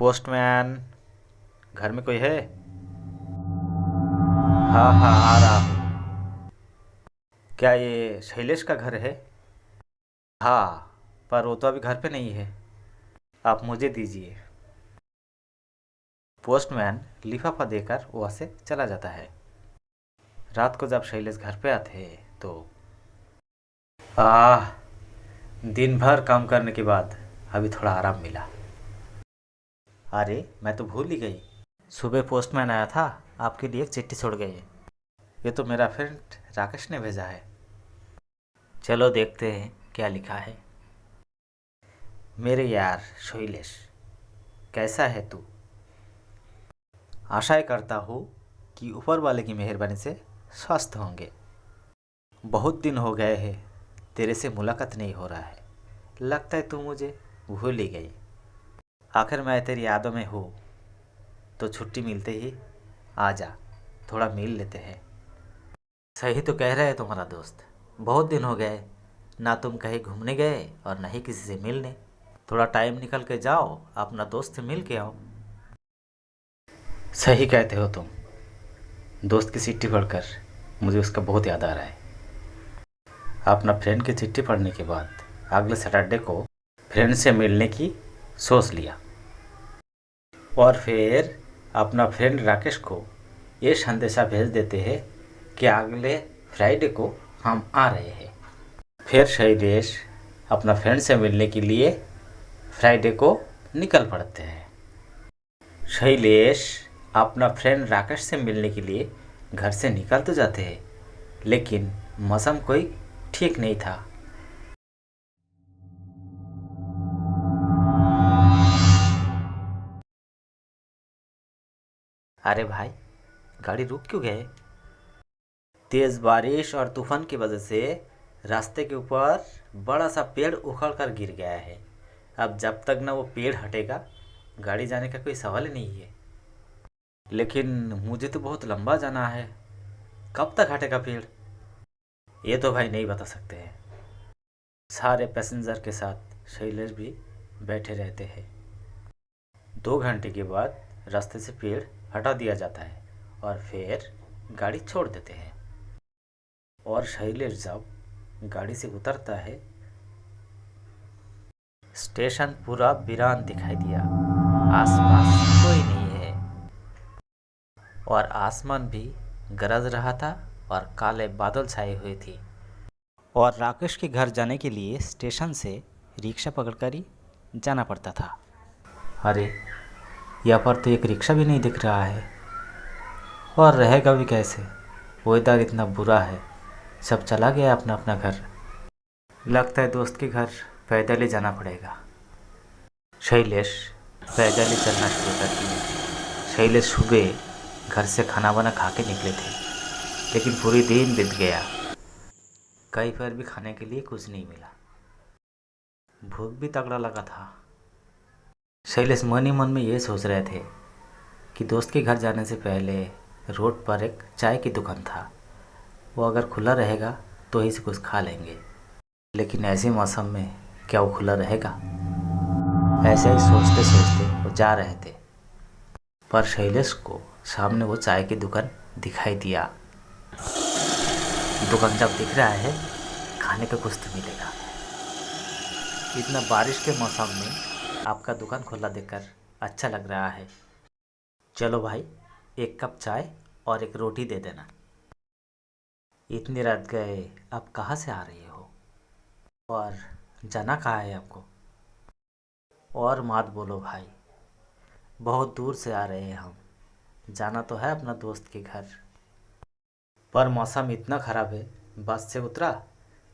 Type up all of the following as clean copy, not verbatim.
Postman, घर में कोई है? हाँ हाँ, आ रहा हूँ। क्या ये शैलेश का घर है? हाँ, पर वो तो अभी घर पे नहीं है। आप मुझे दीजिए। पोस्टमैन लिफाफा देकर वहाँ से चला जाता है। रात को जब शैलेश घर पे आते तो आह, दिन भर काम करने के बाद अभी थोड़ा आराम मिला। अरे, मैं तो भूल ही गई। सुबह पोस्टमैन आया था, आपके लिए एक चिट्ठी छोड़ गए। ये तो मेरा फ्रेंड राकेश ने भेजा है। चलो देखते हैं क्या लिखा है। मेरे यार शैलेश, कैसा है तू? आशा करता हूँ कि ऊपर वाले की मेहरबानी से स्वस्थ होंगे। बहुत दिन हो गए हैं, तेरे से मुलाकात नहीं हो रहा है। लगता है तू मुझे भूल ही गई। आखिर मैं तेरी यादों में हूँ, तो छुट्टी मिलते ही आ जा, थोड़ा मिल लेते हैं। सही तो कह रहा है तुम्हारा दोस्त। बहुत दिन हो गए, ना तुम कहीं घूमने गए और ना ही किसी से मिलने। थोड़ा टाइम निकल के जाओ, अपना दोस्त से मिल के आओ। सही कहते हो तुम। दोस्त की चिट्ठी पढ़कर मुझे उसका बहुत याद आ रहा है। अपना फ्रेंड की चिट्ठी पढ़ने के बाद अगले सैटरडे को फ्रेंड से मिलने की सोच लिया। और फिर अपना फ्रेंड राकेश को ये संदेशा भेज देते हैं कि अगले फ्राइडे को हम आ रहे हैं। फिर शैलेश अपना फ्रेंड से मिलने के लिए फ्राइडे को निकल पड़ते हैं। शैलेश अपना फ्रेंड राकेश से मिलने के लिए घर से निकल तो जाते हैं, लेकिन मौसम कोई ठीक नहीं था। अरे भाई, गाड़ी रुक क्यों गए? तेज बारिश और तूफान की वजह से रास्ते के ऊपर बड़ा सा पेड़ उखड़ कर गिर गया है। अब जब तक ना वो पेड़ हटेगा, गाड़ी जाने का कोई सवाल ही नहीं है। लेकिन मुझे तो बहुत लंबा जाना है, कब तक हटेगा पेड़? ये तो भाई नहीं बता सकते हैं। सारे पैसेंजर के साथ शैलेश भी बैठे रहते हैं। 2 घंटे के बाद रास्ते से पेड़ हटा दिया जाता है और फिर गाड़ी छोड़ देते हैं। और शैलेश जब गाड़ी से उतरता है, स्टेशन पूरा वीरान दिखाई दिया। आसपास कोई नहीं है और आसमान भी गरज रहा था और काले बादल छाए हुए थे। और राकेश के घर जाने के लिए स्टेशन से रिक्शा पकड़कर ही जाना पड़ता था। अरे, यहाँ पर तो एक रिक्शा भी नहीं दिख रहा है। और रहेगा भी कैसे? वेदर इतना बुरा है, सब चला गया अपना अपना घर। लगता है दोस्त के घर पैदल ही जाना पड़ेगा। शैलेश पैदल ही चलना शुरू कर दिया। शैलेश सुबह घर से खाना वाना खा के निकले थे, लेकिन पूरी दिन बीत गया। कहीं पर भी खाने के लिए कुछ नहीं मिला। भूख भी तगड़ा लगा था। शैलेश मन ही मन में ये सोच रहे थे कि दोस्त के घर जाने से पहले रोड पर एक चाय की दुकान था, वो अगर खुला रहेगा तो ही से कुछ खा लेंगे। लेकिन ऐसे मौसम में क्या वो खुला रहेगा? ऐसे ही सोचते सोचते वो जा रहे थे, पर शैलेश को सामने वो चाय की दुकान दिखाई दिया। दुकान जब दिख रहा है, खाने का कुछ तो मिलेगा। इतना बारिश के मौसम में आपका दुकान खुला देखकर अच्छा लग रहा है। चलो भाई, 1 कप चाय और 1 रोटी दे देना। इतनी रात गए, आप कहाँ से आ रही हो और जाना कहाँ है आपको? और मत बोलो भाई, बहुत दूर से आ रहे हैं हम। जाना तो है अपना दोस्त के घर, पर मौसम इतना ख़राब है। बस से उतरा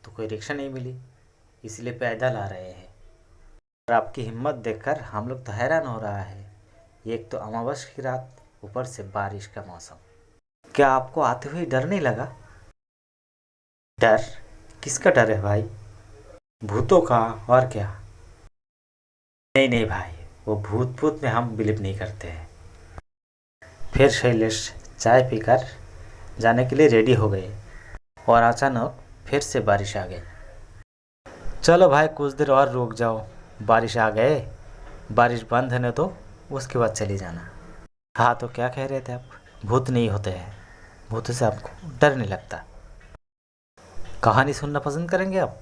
तो कोई रिक्शा नहीं मिली, इसलिए पैदल आ रहे हैं। और आपकी हिम्मत देखकर हम लोग तो हैरान हो रहा है। एक तो अमावस्या की रात, ऊपर से बारिश का मौसम। क्या आपको आते हुए डर नहीं लगा? डर? किसका डर है भाई? भूतों का, और क्या? नहीं नहीं भाई, वो भूत भूत में हम बिलीव नहीं करते हैं। फिर शैलेश चाय पीकर जाने के लिए रेडी हो गए और अचानक फिर से बारिश आ गई। चलो भाई, कुछ देर और रुक जाओ, बारिश आ गए। बारिश बंद होने दो, उसके बाद चली जाना। हाँ, तो क्या कह रहे थे आप? भूत नहीं होते हैं, भूतों से आपको डर नहीं लगता। कहानी सुनना पसंद करेंगे आप?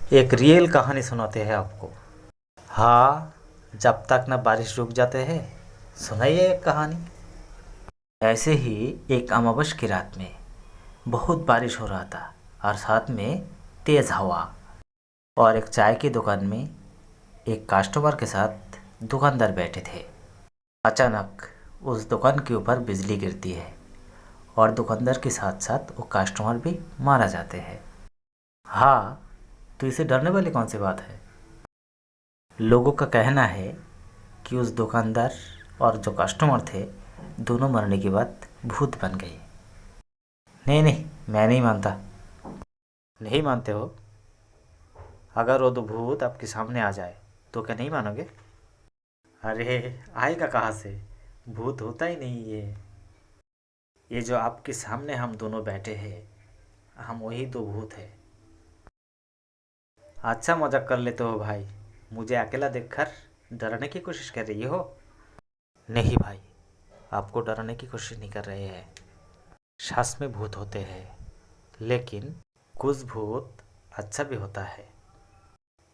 एक रियल कहानी सुनाते हैं आपको। हाँ, जब तक ना बारिश रुक जाते हैं, सुनाइए एक कहानी। ऐसे ही एक अमावस की रात में बहुत बारिश हो रहा था और साथ में तेज़ हवा। और एक चाय की दुकान में एक कस्टमर के साथ दुकानदार बैठे थे। अचानक उस दुकान के ऊपर बिजली गिरती है और दुकानदार के साथ साथ वो कस्टमर भी मारा जाते हैं। हाँ, तो इसे डरने वाली कौन सी बात है? लोगों का कहना है कि उस दुकानदार और जो कस्टमर थे, दोनों मरने के बाद भूत बन गए। नहीं नहीं, मैं नहीं मानता। नहीं मानते हो? अगर वो दो भूत आपके सामने आ जाए तो क्या नहीं मानोगे? अरे, आएगा कहाँ से? भूत होता ही नहीं ये जो आपके सामने हम दोनों बैठे हैं, हम वही दो भूत हैं। अच्छा मजाक कर लेते हो भाई। मुझे अकेला देखकर डराने की कोशिश कर रही हो? नहीं भाई, आपको डराने की कोशिश नहीं कर रहे हैं। सच में भूत होते हैं, लेकिन कुछ भूत अच्छा भी होता है।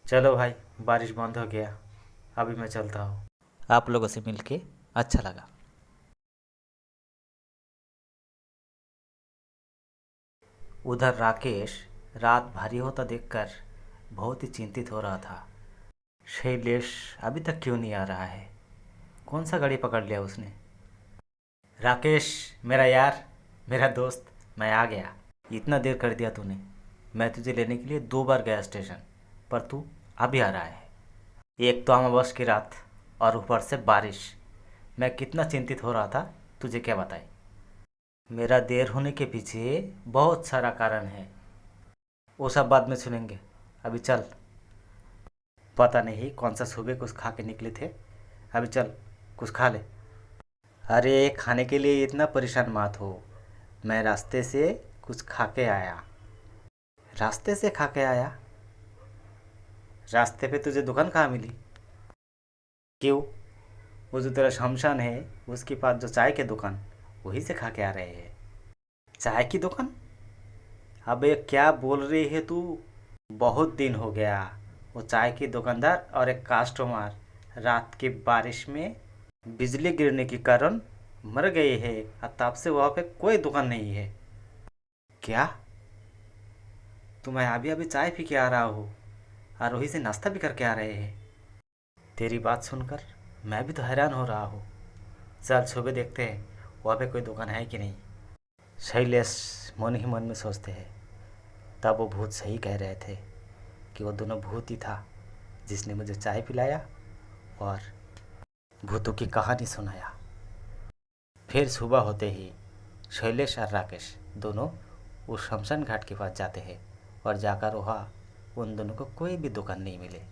चलो भाई, बारिश बंद हो गया, अभी मैं चलता हूँ। आप लोगों से मिलके अच्छा लगा। उधर राकेश रात भारी होता देखकर बहुत ही चिंतित हो रहा था। शैलेश अभी तक क्यों नहीं आ रहा है? कौन सा गाड़ी पकड़ लिया उसने? राकेश, मेरा यार, मेरा दोस्त, मैं आ गया। इतना देर कर दिया तूने। मैं तुझे लेने के लिए 2 बार गया स्टेशन, पर तू अभी आ रहा है। एक तो अमावस की रात और ऊपर से बारिश। मैं कितना चिंतित हो रहा था, तुझे क्या बताएं। मेरा देर होने के पीछे बहुत सारा कारण है, वो सब बाद में सुनेंगे। अभी चल। पता नहीं कौन सा सुबह कुछ खा के निकले थे। अभी चल, कुछ खा ले। अरे, खाने के लिए इतना परेशान मत हो। मैं रास्ते से कुछ खा के आया। रास्ते से खा के आया? रास्ते पे तुझे दुकान कहाँ मिली? क्यों? वो जो तेरा शमशान है, उसके पास जो चाय की दुकान, वहीं से खा के आ रहे हैं। चाय की दुकान? अबे क्या बोल रही है तू? बहुत दिन हो गया। वो चाय की दुकानदार और एक कस्टमर रात की बारिश में बिजली गिरने के कारण मर गए हैं और तब से वहाँ पे कोई दुकान नहीं है। क्या? तो मैं अभी अभी चाय पी के आ रहा हूँ और वहीं से नाश्ता भी करके आ रहे हैं। तेरी बात सुनकर मैं भी तो हैरान हो रहा हूँ। चल सुबह देखते हैं वहाँ पे कोई दुकान है कि नहीं। शैलेश मन ही मन में सोचते हैं। तब वो भूत सही कह रहे थे कि वो दोनों भूत ही था जिसने मुझे चाय पिलाया और भूतों की कहानी सुनाया। फिर सुबह होते ही शैलेश और राकेश दोनों उस शमशान घाट के पास जाते हैं और जाकर वहाँ उन दोनों को कोई भी दुकान नहीं मिले।